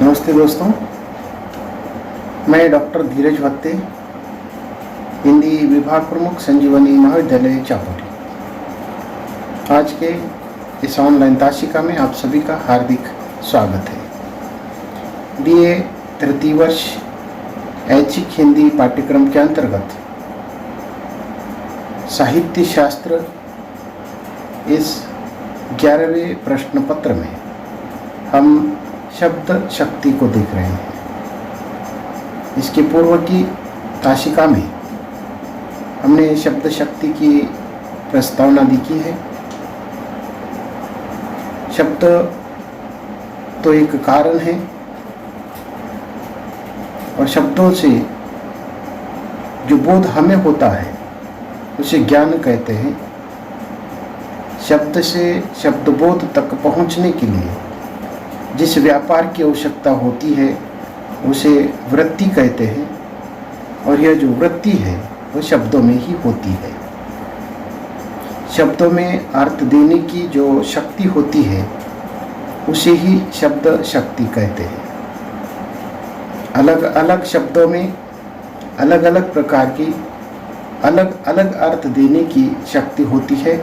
नमस्ते दोस्तों, मैं डॉक्टर धीरज भत्ते, हिंदी विभाग प्रमुख, संजीवनी महाविद्यालय चापोली। आज के इस ऑनलाइन ताशिका में आप सभी का हार्दिक स्वागत है। बीए तृतीय वर्ष ऐच्छिक हिंदी पाठ्यक्रम के अंतर्गत साहित्य शास्त्र इस 11वें प्रश्न पत्र में हम शब्द शक्ति को देख रहे हैं। इसके पूर्व की ताशिका में हमने शब्द शक्ति की प्रस्तावना दी की है। शब्द तो एक कारण है और शब्दों से जो बोध हमें होता है उसे ज्ञान कहते हैं। शब्द से शब्दबोध तक पहुंचने के लिए जिस व्यापार की आवश्यकता होती है उसे वृत्ति कहते हैं, और यह जो वृत्ति है वह शब्दों में ही होती है। शब्दों में अर्थ देने की जो शक्ति होती है उसे ही शब्द शक्ति कहते हैं। अलग अलग शब्दों में अलग अलग प्रकार की अलग अलग अर्थ देने की शक्ति होती है।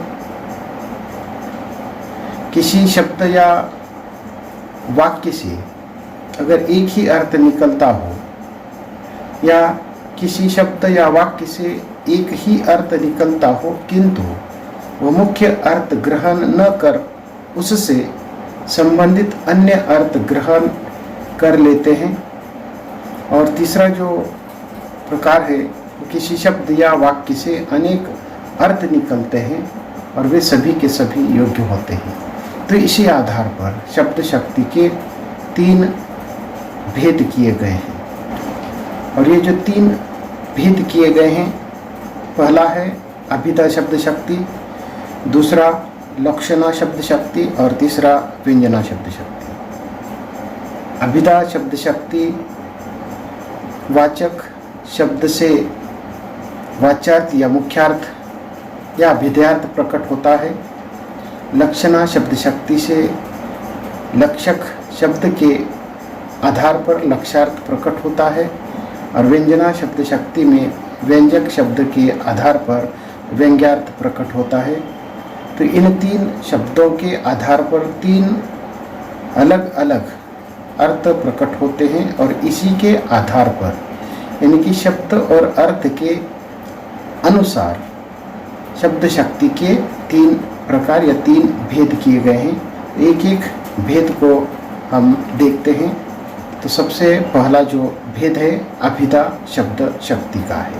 किसी शब्द या वाक्य से अगर एक ही अर्थ निकलता हो या किसी शब्द या वाक्य से एक ही अर्थ निकलता हो किंतु वह मुख्य अर्थ ग्रहण न कर उससे संबंधित अन्य अर्थ ग्रहण कर लेते हैं। और तीसरा जो प्रकार है किसी शब्द या वाक्य से अनेक अर्थ निकलते हैं और वे सभी के सभी योग्य होते हैं। तो इसी आधार पर शब्द शक्ति के 3 भेद किए गए हैं। और ये जो 3 भेद किए गए हैं, पहला है अभिधा शब्द शक्ति, दूसरा लक्षणा शब्द शक्ति और तीसरा व्यंजना शब्द शक्ति। अभिधा शब्द शक्ति वाचक शब्द से वाच्यार्थ या मुख्यार्थ या अभिधार्थ प्रकट होता है। लक्षणा शब्द शक्ति से लक्षक शब्द के आधार पर लक्ष्यार्थ प्रकट होता है, और व्यंजना शब्द शक्ति में व्यंजक शब्द के आधार पर व्यंग्यार्थ प्रकट होता है। तो इन 3 शब्दों के आधार पर 3 अलग अलग अर्थ प्रकट होते हैं, और इसी के आधार पर यानी कि शब्द और अर्थ के अनुसार शब्द शक्ति के 3 प्रकार या 3 भेद किए गए हैं। एक एक भेद को हम देखते हैं। तो सबसे पहला जो भेद है अभिधा शब्द शक्ति का है।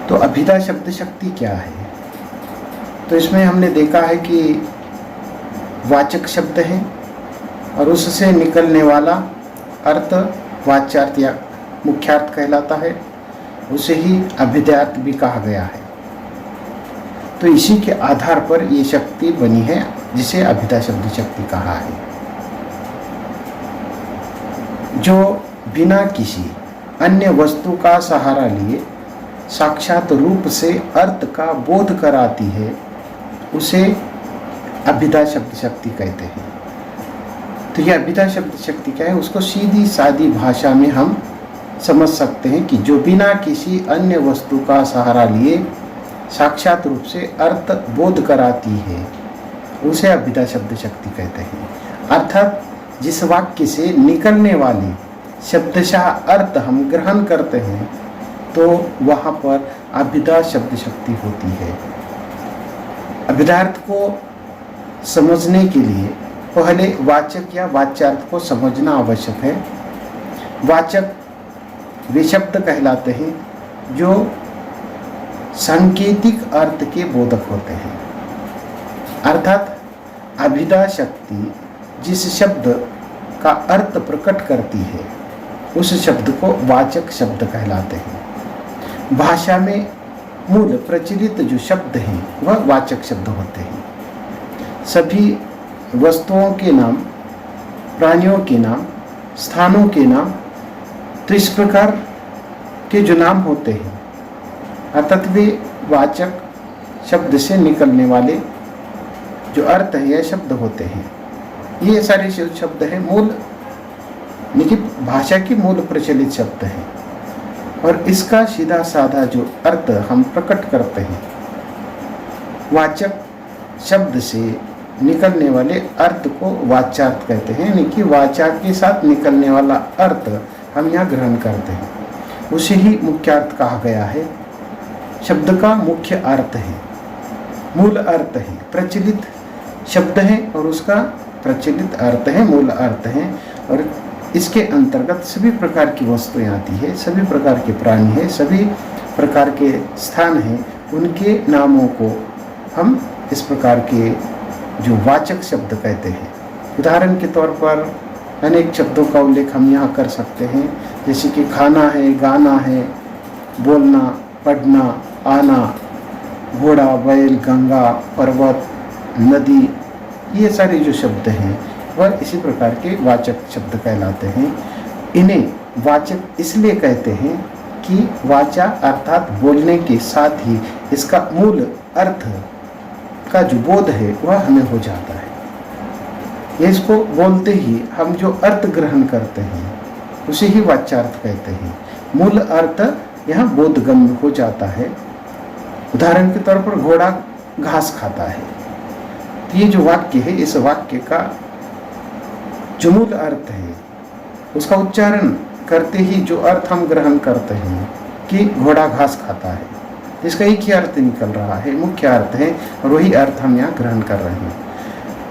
तो अभिधा शब्द शक्ति क्या है? तो इसमें हमने देखा है कि वाचक शब्द है और उससे निकलने वाला अर्थ वाच्यार्थ या मुख्यार्थ कहलाता है, उसे ही अभिधार्थ भी कहा गया है। तो इसी के आधार पर ये शक्ति बनी है जिसे अभिधा शब्द शक्ति कहा है, जो बिना किसी अन्य वस्तु का सहारा लिए साक्षात रूप से अर्थ का बोध कराती है, उसे अभिधा शब्द शक्ति कहते हैं। तो यह अभिधा शब्द शक्ति क्या है, उसको सीधी सादी भाषा में हम समझ सकते हैं कि जो बिना किसी अन्य वस्तु का सहारा लिए साक्षात रूप से अर्थ बोध कराती है उसे अभिधा शब्द शक्ति कहते हैं। अर्थात जिस वाक्य से निकलने वाली शब्दशः अर्थ हम ग्रहण करते हैं तो वहाँ पर अभिधा शब्द शक्ति होती है। अभिधार्थ को समझने के लिए पहले वाचक या वाच्यार्थ को समझना आवश्यक है। वाचक वे शब्द कहलाते हैं जो सांकेतिक अर्थ के बोधक होते हैं। अर्थात अभिधा शक्ति जिस शब्द का अर्थ प्रकट करती है उस शब्द को वाचक शब्द कहलाते हैं। भाषा में मूल प्रचलित जो शब्द हैं वह वाचक शब्द होते हैं। सभी वस्तुओं के नाम, प्राणियों के नाम, स्थानों के नाम, तो इस प्रकार के जो नाम होते हैं अर्थात वे वाचक शब्द से निकलने वाले जो अर्थ है यह शब्द होते हैं। ये सारे शब्द हैं मूल यानी कि भाषा की मूल प्रचलित शब्द है, और इसका सीधा साधा जो अर्थ हम प्रकट करते हैं, वाचक शब्द से निकलने वाले अर्थ को वाच्यार्थ कहते हैं। यानी कि वाचा के साथ निकलने वाला अर्थ हम यहाँ ग्रहण करते हैं, उसे ही मुख्यार्थ कहा गया है। शब्द का मुख्य अर्थ है, मूल अर्थ है, प्रचलित शब्द है और उसका प्रचलित अर्थ है, मूल अर्थ है। और इसके अंतर्गत सभी प्रकार की वस्तुएं आती है, सभी प्रकार के प्राणी है, सभी प्रकार के स्थान हैं, उनके नामों को हम इस प्रकार के जो वाचक शब्द कहते हैं। उदाहरण के तौर पर अनेक शब्दों का उल्लेख हम यहाँ कर सकते हैं, जैसे कि खाना है, गाना है, बोलना, पढ़ना, आना, घोड़ा, बैल, गंगा, पर्वत, नदी, ये सारे जो शब्द हैं वह इसी प्रकार के वाचक शब्द कहलाते हैं। इन्हें वाचक इसलिए कहते हैं कि वाचा अर्थात बोलने के साथ ही इसका मूल अर्थ का जो बोध है वह हमें हो जाता है। इसको बोलते ही हम जो अर्थ ग्रहण करते हैं उसे ही वाच्यार्थ कहते हैं। मूल अर्थ यहाँ बोधगम्य हो जाता है। उदाहरण के तौर पर घोड़ा घास खाता है, तो ये जो वाक्य है, इस वाक्य का जो मूल अर्थ है उसका उच्चारण करते ही जो अर्थ हम ग्रहण करते हैं कि घोड़ा घास खाता है, इसका एक ही अर्थ निकल रहा है, मुख्य अर्थ है, और वही अर्थ हम यहाँ ग्रहण कर रहे हैं।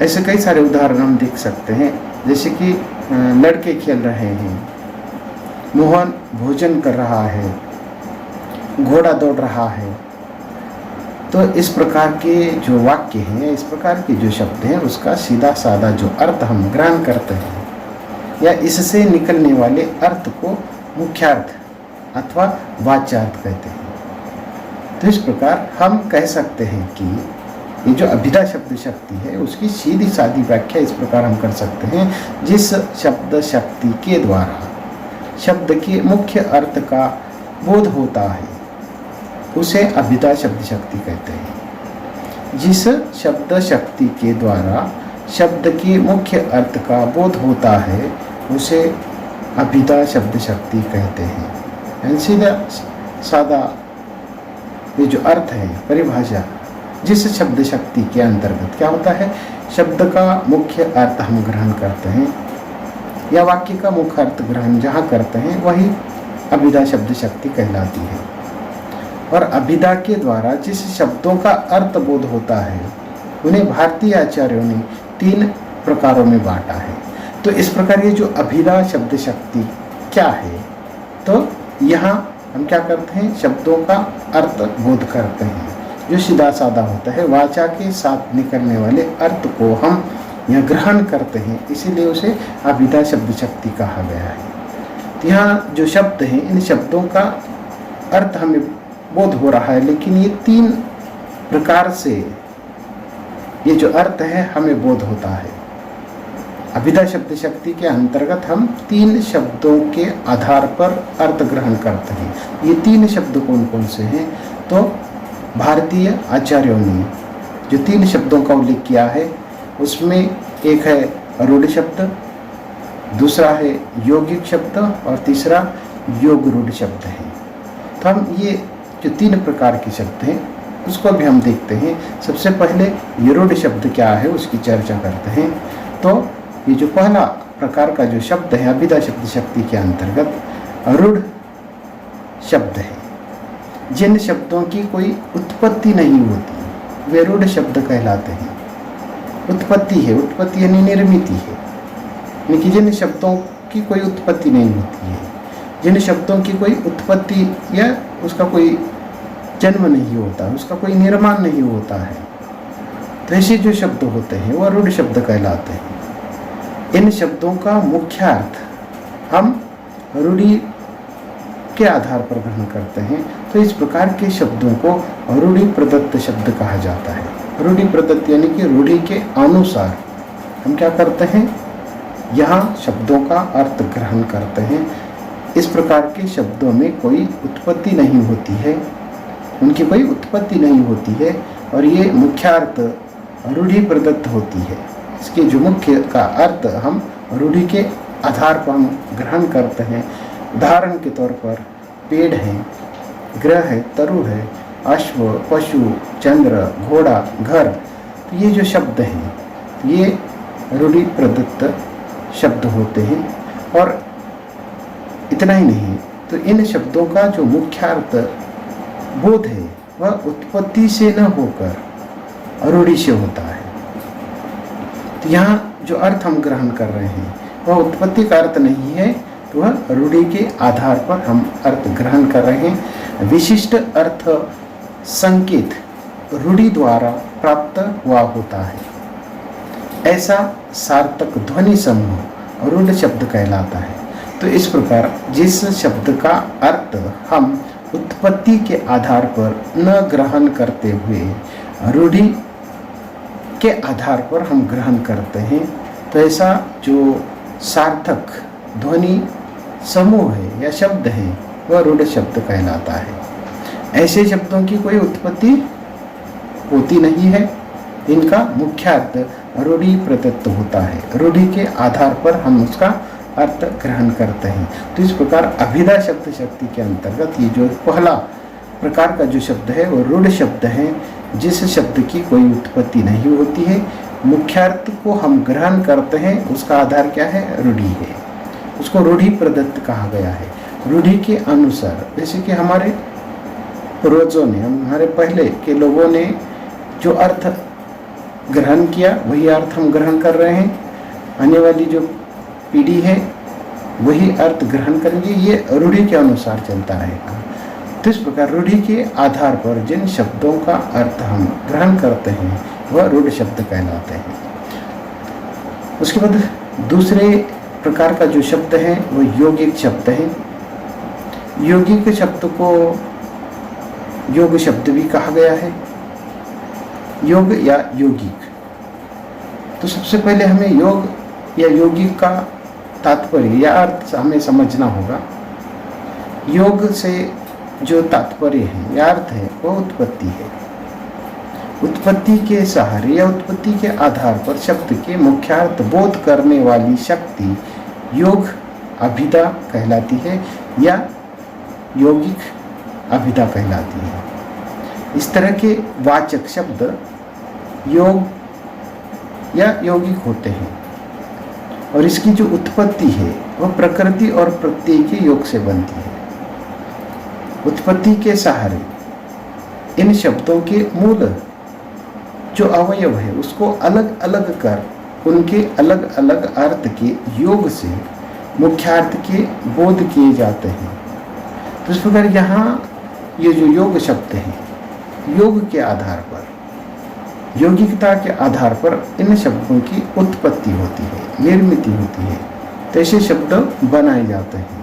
ऐसे कई सारे उदाहरण हम देख सकते हैं, जैसे कि लड़के खेल रहे हैं, मोहन भोजन कर रहा है, घोड़ा दौड़ रहा है। तो इस प्रकार के जो वाक्य हैं, इस प्रकार के जो शब्द हैं, उसका सीधा साधा जो अर्थ हम ग्रहण करते हैं या इससे निकलने वाले अर्थ को मुख्यार्थ अथवा वाच्यार्थ कहते हैं। तो इस प्रकार हम कह सकते हैं कि ये जो अभिधा शब्द शक्ति है उसकी सीधी सादी व्याख्या इस प्रकार हम कर सकते हैं, जिस शब्द शक्ति के द्वारा शब्द के मुख्य अर्थ का बोध होता है उसे अभिधा शब्द शक्ति कहते हैं। जिस शब्द शक्ति के द्वारा शब्द के मुख्य अर्थ का बोध होता है उसे अभिधा शब्द शक्ति कहते हैं। सीधा सादा ये जो अर्थ है, परिभाषा, जिस शब्द शक्ति के अंतर्गत क्या होता है, शब्द का मुख्य अर्थ हम ग्रहण करते हैं या वाक्य का मुख्य अर्थ ग्रहण जहाँ करते हैं वही अभिधा शब्द शक्ति कहलाती है। और अभिधा के द्वारा जिस शब्दों का अर्थ बोध होता है उन्हें भारतीय आचार्यों ने 3 प्रकारों में बांटा है। तो इस प्रकार ये जो अभिधा शब्द शक्ति क्या है, तो यहाँ हम क्या करते हैं, शब्दों का अर्थ बोध करते हैं जो सीधा साधा होता है, वाचा के साथ निकलने वाले अर्थ को हम यहाँ ग्रहण करते हैं, इसीलिए उसे अभिधा शब्द शक्ति कहा गया है। तो यहाँ जो शब्द हैं, इन शब्दों का अर्थ हमें बोध हो रहा है, लेकिन ये 3 प्रकार से ये जो अर्थ है हमें बोध होता है। अभिधा शब्द शक्ति के अंतर्गत हम 3 शब्दों के आधार पर अर्थ ग्रहण करते हैं। ये 3 शब्द कौन कौन से हैं, तो भारतीय आचार्यों ने जो 3 शब्दों का उल्लेख किया है उसमें एक है रूढ़ शब्द, दूसरा है यौगिक शब्द और तीसरा योग रूढ़ शब्द है। तो हम ये जो 3 प्रकार के शब्द हैं उसको भी हम देखते हैं। सबसे पहले ये रूढ़ शब्द क्या है उसकी चर्चा करते हैं। तो ये जो पहला प्रकार का जो शब्द है अभिधा शब्द शक्ति के अंतर्गत रूढ़ शब्द है। जिन शब्दों की कोई उत्पत्ति नहीं होती वे रूढ़ शब्द कहलाते हैं। उत्पत्ति है, उत्पत्ति यानी निर्मिति है, यानी कि जिन शब्दों की कोई उत्पत्ति नहीं होती है, जिन शब्दों की कोई उत्पत्ति या उसका कोई जन्म नहीं होता, उसका कोई निर्माण नहीं होता है, तो ऐसे जो शब्द होते हैं वह रूढ़ शब्द कहलाते हैं। इन शब्दों का मुख्य अर्थ हम रूढ़ी के आधार पर ग्रहण करते हैं। तो इस प्रकार के शब्दों को रूढ़ी प्रदत्त शब्द कहा जाता है। रूढ़ी प्रदत्त यानी कि रूढ़ी के अनुसार हम क्या करते हैं, यहाँ शब्दों का अर्थ ग्रहण करते हैं। इस प्रकार के शब्दों में कोई उत्पत्ति नहीं होती है, उनकी कोई उत्पत्ति नहीं होती है और ये मुख्यार्थ रूढ़ी प्रदत्त होती है। इसके जो मुख्य का अर्थ हम रूढ़ी के आधार पर हम ग्रहण करते हैं। उदाहरण के तौर पर पेड़ है, ग्रह है, तरु है, अश्व, पशु, चंद्र, घोड़ा, घर। तो ये जो शब्द हैं ये रूढ़ि प्रदत्त शब्द होते हैं। और इतना ही नहीं, तो इन शब्दों का जो मुख्यार्थ बोध है वह उत्पत्ति से न होकर रूढ़ि से होता है। तो यहाँ जो अर्थ हम ग्रहण कर रहे हैं वह उत्पत्ति का अर्थ नहीं है, तो वह रूढ़ि के आधार पर हम अर्थ ग्रहण कर रहे हैं। विशिष्ट अर्थ संकेत रूढ़ि द्वारा प्राप्त हुआ होता है। ऐसा सार्थक ध्वनि समूह रूढ़ शब्द कहलाता है। तो इस प्रकार जिस शब्द का अर्थ हम उत्पत्ति के आधार पर न ग्रहण करते हुए रूढ़ि के आधार पर हम ग्रहण करते हैं, तो ऐसा जो सार्थक ध्वनि समूह है या शब्द है वह रूढ़ शब्द कहलाता है। ऐसे शब्दों की कोई उत्पत्ति होती नहीं है, इनका मुख्यार्थ रूढ़ि प्रदत्त होता है। रूढ़ि के आधार पर हम उसका अर्थ ग्रहण करते हैं। तो इस प्रकार अभिधा शब्द शक्ति के अंतर्गत ये जो पहला प्रकार का जो शब्द है वो रूढ़ शब्द है, जिस शब्द की कोई उत्पत्ति नहीं होती है, मुख्यार्थ को हम ग्रहण करते हैं, उसका आधार क्या है? रूढ़ि है। उसको रूढ़ि प्रदत्त कहा गया है। रूढ़ि के अनुसार, जैसे कि हमारे पूर्वजों ने, हमारे पहले के लोगों ने जो अर्थ ग्रहण किया वही अर्थ हम ग्रहण कर रहे हैं। आने वाली जो पीढ़ी है वही अर्थ ग्रहण करेंगे। ये रूढ़ि के अनुसार चलता रहेगा। तो इस प्रकार रूढ़ि के आधार पर जिन शब्दों का अर्थ हम ग्रहण करते हैं वह रूढ़ शब्द कहलाते हैं। उसके बाद दूसरे प्रकार का जो शब्द है वह यौगिक शब्द है। यौगिक शब्द को योग शब्द भी कहा गया है, योग या यौगिक। तो सबसे पहले हमें योग या यौगिक का तात्पर्य या अर्थ हमें समझना होगा। योग से जो तात्पर्य है या अर्थ है वह उत्पत्ति है। उत्पत्ति के सहारे या उत्पत्ति के आधार पर शब्द के मुख्यार्थ बोध करने वाली शक्ति योग अभिधा कहलाती है या यौगिक अभिधा कहलाती है। इस तरह के वाचक शब्द योग या यौगिक होते हैं और इसकी जो उत्पत्ति है वह प्रकृति और प्रत्यय के योग से बनती है। उत्पत्ति के सहारे इन शब्दों के मूल जो अवयव है उसको अलग अलग कर उनके अलग अलग अर्थ के योग से मुख्यार्थ के बोध किए जाते हैं। तो इस प्रकार यहाँ ये जो योग शब्द है, योग के आधार पर, यौगिकता के आधार पर इन शब्दों की उत्पत्ति होती है, निर्मित होती है। तो ऐसे शब्द बनाए जाते हैं।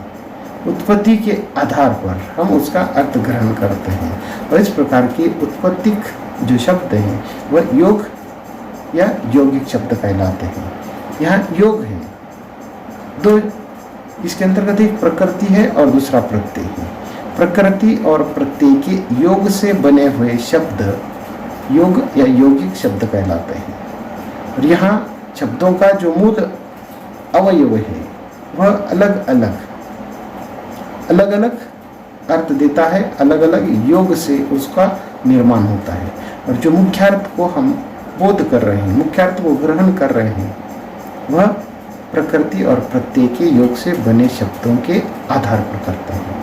उत्पत्ति के आधार पर हम उसका अर्थ ग्रहण करते हैं और इस प्रकार के उत्पत्तिक जो शब्द हैं वह योग या यौगिक शब्द कहलाते हैं। यहाँ योग है दो, इसके अंतर्गत एक प्रकृति है और दूसरा प्रत्यय है। प्रकृति और प्रत्यय के योग से बने हुए शब्द योग या यौगिक शब्द कहलाते हैं। और यहाँ शब्दों का जो मूल अवयव है वह अलग अलग अर्थ देता है, अलग अलग योग से उसका निर्माण होता है। और जो मुख्यार्थ को हम बोध कर रहे हैं, मुख्यार्थ को ग्रहण कर रहे हैं, वह प्रकृति और प्रत्यय के योग से बने शब्दों के आधार पर करते हैं।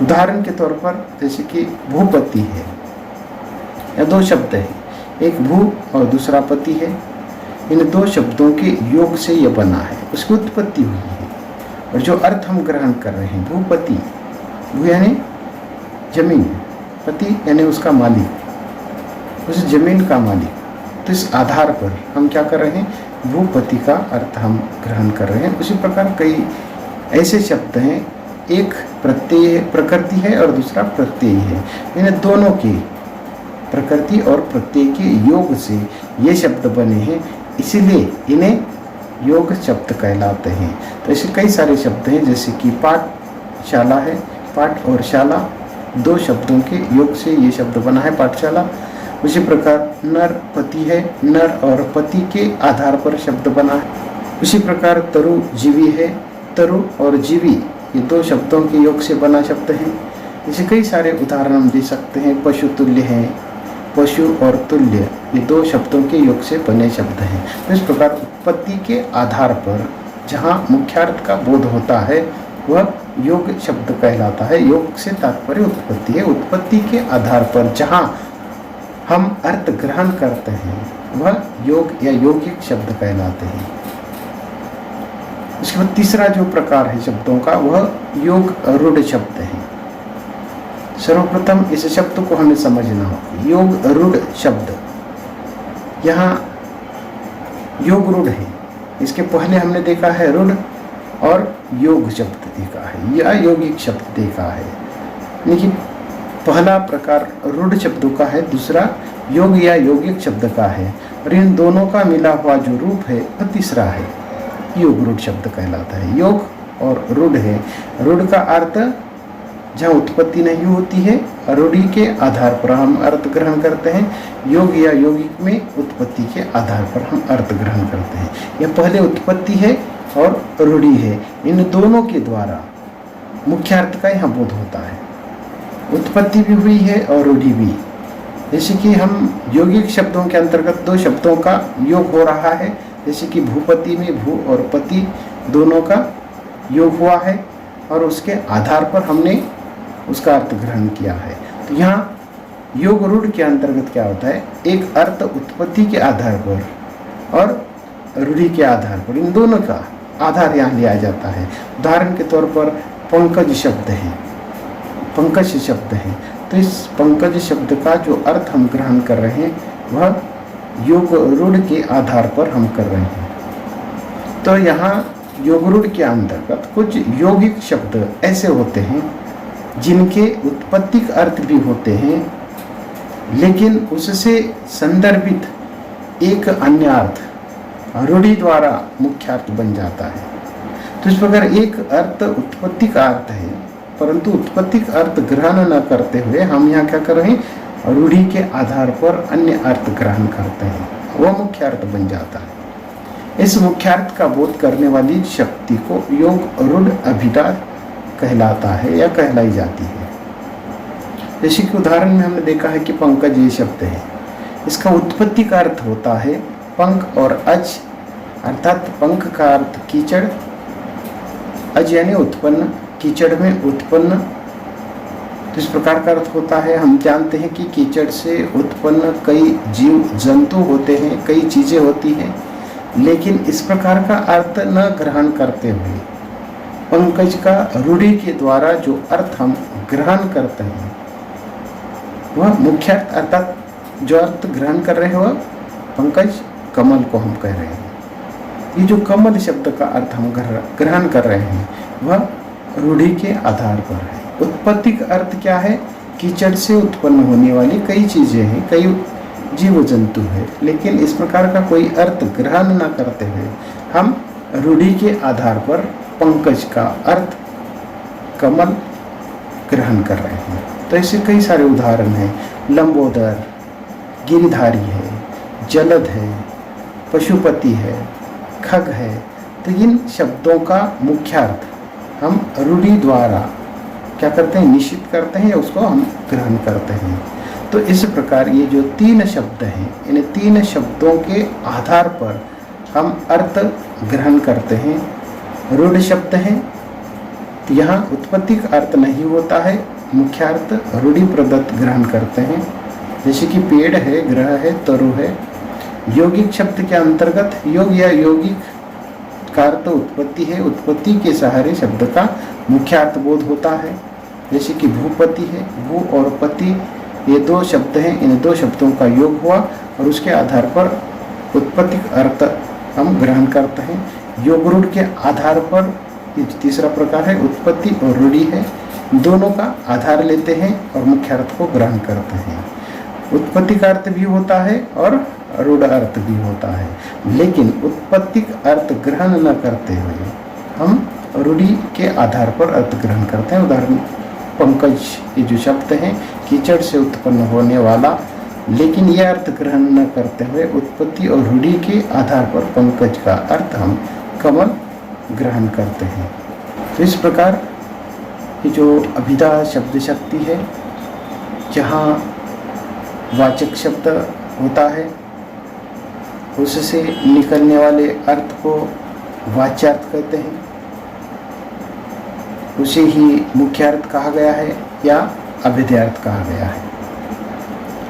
उदाहरण के तौर पर जैसे कि भूपति है, या दो शब्द है, एक भू और दूसरा पति है। इन दो शब्दों के योग से यह बना है, उसकी उत्पत्ति हुई है। और जो अर्थ हम ग्रहण कर रहे हैं, भूपति, भू यानी जमीन, पति यानी उसका मालिक, उस जमीन का मालिक। तो इस आधार पर हम क्या कर रहे हैं, भूपति का अर्थ हम ग्रहण कर रहे हैं। उसी प्रकार कई ऐसे शब्द हैं, एक प्रत्यय प्रकृति है और दूसरा प्रत्यय है। इन दोनों के प्रकृति और प्रत्यय के योग से ये शब्द बने हैं, इसीलिए इन्हें योग शब्द कहलाते हैं। तो ऐसे कई सारे शब्द हैं, जैसे कि पाठशाला है, पाठ और शाला, दो शब्दों के योग से ये शब्द बना है पाठशाला। उसी प्रकार नर पति है, नर और पति के आधार पर शब्द बना है। उसी प्रकार तरु जीवी है, तरु और जीवी ये दो शब्दों के योग से बना शब्द है। इसे कई सारे उदाहरण हम दे सकते हैं। पशु तुल्य है, पशु और तुल्य ये दो शब्दों के योग से बने शब्द हैं। तो इस प्रकार उत्पत्ति के आधार पर जहाँ मुख्यार्थ का बोध होता है वह योग शब्द कहलाता है। योग से तात्पर्य उत्पत्ति है। उत्पत्ति के आधार पर जहाँ हम अर्थ ग्रहण करते हैं वह योग या यौगिक शब्द कहलाते हैं। उसके बाद तीसरा जो प्रकार है शब्दों का वह योग रूढ़ शब्द है। सर्वप्रथम इस शब्द को हमें समझना होगा। योग रूढ़ शब्द, यहाँ योग रूढ़ है, इसके पहले हमने देखा है रूढ़ और योग शब्द देखा है या यौगिक शब्द देखा है। लेकिन पहला प्रकार रूढ़ शब्दों का है, दूसरा योग या यौगिक शब्द का है, और इन दोनों का मिला हुआ जो रूप है वह तीसरा है, योग रूढ़ शब्द कहलाता है। योग और रूढ़ है। रूढ़ का अर्थ जहाँ उत्पत्ति नहीं होती है, रूढ़ी के आधार पर हम अर्थ ग्रहण करते हैं। योग या यौगिक में उत्पत्ति के आधार पर हम अर्थ ग्रहण करते हैं। यह पहले उत्पत्ति है और रूढ़ी है, इन दोनों के द्वारा मुख्यार्थ का यहाँ बोध होता है। उत्पत्ति भी हुई है और रूढ़ी भी। जैसे कि हम यौगिक शब्दों के अंतर्गत दो शब्दों का योग हो रहा है, जैसे कि भूपति में भू और पति दोनों का योग हुआ है और उसके आधार पर हमने उसका अर्थ ग्रहण किया है। तो यहाँ योग रूढ़ के अंतर्गत क्या होता है, एक अर्थ उत्पत्ति के आधार पर और रूढ़ी के आधार पर, इन दोनों का आधार यहाँ लिया जाता है। उदाहरण के तौर पर पंकज शब्द है, पंकज शब्द है, तो इस पंकज शब्द का जो अर्थ हम ग्रहण कर रहे हैं वह योग रूढ़ के आधार पर हम कर रहे हैं। तो यहाँ योग रूढ़ के अंतर्गत कुछ यौगिक शब्द ऐसे होते हैं जिनके उत्पत्तिक अर्थ भी होते हैं, लेकिन उससे संदर्भित एक अन्य अर्थ रूढ़ी द्वारा मुख्य अर्थ बन जाता है। तो इस प्रकार एक अर्थ उत्पत्ति का अर्थ है, परंतु उत्पत्ति का अर्थ ग्रहण न करते हुए हम यहाँ क्या कर रहे हैं, रूढ़ी के आधार पर अन्य अर्थ ग्रहण करते हैं, वह मुख्य अर्थ बन जाता है। इस मुख्यार्थ का बोध करने वाली शक्ति को योग रूढ़ अभिधा कहलाता है या कहलाई जाती है। जैसे कि उदाहरण में हमने देखा है कि पंकज ये शब्द है, इसका उत्पत्ति का अर्थ होता है पंख और अज, अर्थात पंख का अर्थ कीचड़, अज यानी उत्पन्न, कीचड़ में उत्पन्न। तो इस प्रकार का अर्थ होता है। हम जानते हैं कि कीचड़ से उत्पन्न कई जीव जंतु होते हैं, कई चीज़ें होती हैं, लेकिन इस प्रकार का अर्थ न ग्रहण करते हुए पंकज का रूढ़ी के द्वारा जो अर्थ हम ग्रहण करते हैं वह मुख्य अर्थ, अर्थात जो अर्थ ग्रहण कर रहे हैं वह पंकज कमल को हम कह रहे हैं। ये जो कमल शब्द का अर्थ हम ग्रहण कर रहे हैं वह रूढ़ी के आधार पर है। उत्पत्ति का अर्थ क्या है, कीचड़ से उत्पन्न होने वाली कई चीज़ें हैं, कई जीव जंतु है, लेकिन इस प्रकार का कोई अर्थ ग्रहण न करते हुए हम रूढ़ी के आधार पर पंकज का अर्थ कमल ग्रहण कर रहे हैं। तो ऐसे कई सारे उदाहरण हैं। लंबोदर, गिरिधारी है, जलद है, पशुपति है, खग है। तो इन शब्दों का मुख्यार्थ हम रूढ़ी द्वारा क्या करते हैं, निश्चित करते हैं या उसको हम ग्रहण करते हैं। तो इस प्रकार ये जो तीन शब्द हैं, इन तीन शब्दों के आधार पर हम अर्थ ग्रहण करते हैं। रूढ़ शब्द हैं, तो यहाँ उत्पत्ति का अर्थ नहीं होता है, मुख्यार्थ रूढ़ी प्रदत्त ग्रहण करते हैं। जैसे कि पेड़ है, ग्रह है, तरु है। यौगिक शब्द के अंतर्गत योग या यौगिक का अर्थ उत्पत्ति है, उत्पत्ति के सहारे शब्द का मुख्यार्थ बोध होता है। जैसे कि भूपति है, भू और पति ये दो शब्द हैं, इन दो शब्दों का योग हुआ और उसके आधार पर उत्पत्ति अर्थ हम ग्रहण करते हैं। योग रूढ़ के आधार पर ये तीसरा प्रकार है, उत्पत्ति और रूढ़ी है, दोनों का आधार लेते हैं और मुख्य अर्थ को ग्रहण करते हैं। उत्पत्ति का अर्थ भी होता है और रूढ़ अर्थ भी होता है, लेकिन उत्पत्ति का अर्थ ग्रहण न करते हुए हम रूढ़ी के आधार पर अर्थ ग्रहण करते हैं। उदाहरण पंकज ये जो शब्द है कीचड़ से उत्पन्न होने वाला, लेकिन यह अर्थ ग्रहण न करते हुए उत्पत्ति और रूढ़ी के आधार पर पंकज का अर्थ हम कमल ग्रहण करते हैं। तो इस प्रकार ये जो अभिधा शब्द शक्ति है, जहाँ वाचक शब्द होता है उससे निकलने वाले अर्थ को वाच्यार्थ कहते हैं, उसे ही मुख्यार्थ कहा गया है या अभिधार्थ कहा गया है।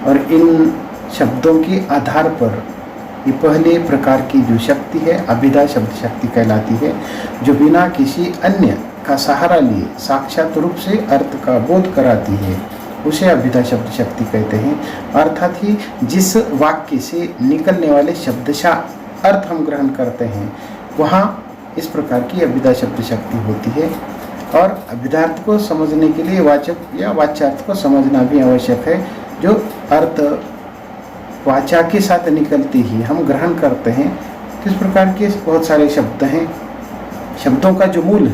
और इन शब्दों के आधार पर ये पहले प्रकार की जो शक्ति है अभिधा शब्द शक्ति कहलाती है, जो बिना किसी अन्य का सहारा लिए साक्षात रूप से अर्थ का बोध कराती है, उसे अभिधा शब्द शक्ति कहते हैं। अर्थात ही जिस वाक्य से निकलने वाले शब्दशः अर्थ हम ग्रहण करते हैं वहाँ इस प्रकार की अभिधा शब्द शक्ति होती है। और अभिधार्थ को समझने के लिए वाचक या वाच्यार्थ को समझना भी आवश्यक है। जो अर्थ वाचा के साथ निकलते ही हम ग्रहण करते हैं, तो इस प्रकार के बहुत सारे शब्द हैं। शब्दों का जो मूल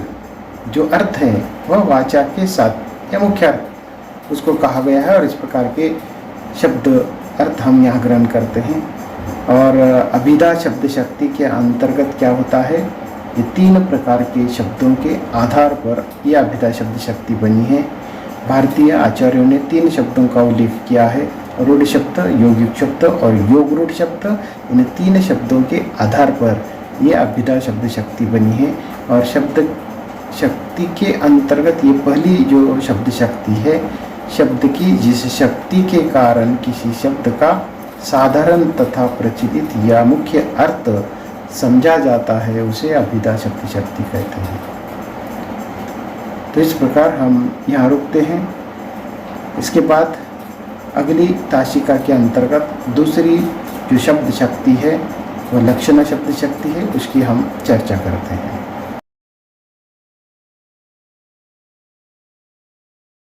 जो अर्थ है वह वाचा के साथ या मुख्यार्थ उसको कहा गया है, और इस प्रकार के शब्द अर्थ हम यहाँ ग्रहण करते हैं। और अभिधा शब्द शक्ति के अंतर्गत क्या होता है, ये 3 प्रकार के शब्दों के आधार पर यह अभिधा शब्द शक्ति बनी है। भारतीय आचार्यों ने 3 शब्दों का उल्लेख किया है, रूढ़ शब्द, योगिक शब्द और योग रूढ़ शब्द। इन 3 शब्दों के आधार पर यह अभिधा शब्द शक्ति बनी है। और शब्द शक्ति के अंतर्गत ये पहली जो शब्द शक्ति है, शब्द की जिस शक्ति के कारण किसी शब्द का साधारण तथा प्रचलित या मुख्य अर्थ समझा जाता है, उसे अभिधा शब्द शक्ति कहते हैं। तो इस प्रकार हम यहाँ रुकते हैं। इसके बाद अगली ताशिका के अंतर्गत दूसरी जो शब्द शक्ति है वह लक्षणा शब्द शक्ति है, उसकी हम चर्चा करते हैं।